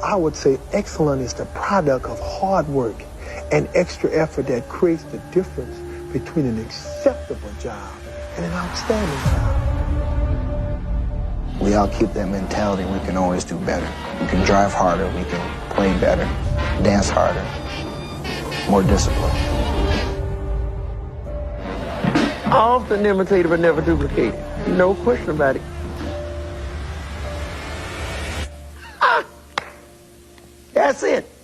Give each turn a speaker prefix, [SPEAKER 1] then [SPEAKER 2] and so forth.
[SPEAKER 1] I would say excellent is the product of hard work and extra effort that creates the difference between an acceptable job and an outstanding job.
[SPEAKER 2] We all keep that mentality. We can always do better. We can drive harder. We can play better, dance harder, more discipline.
[SPEAKER 3] Often imitated but never duplicated. No question about it. That's it.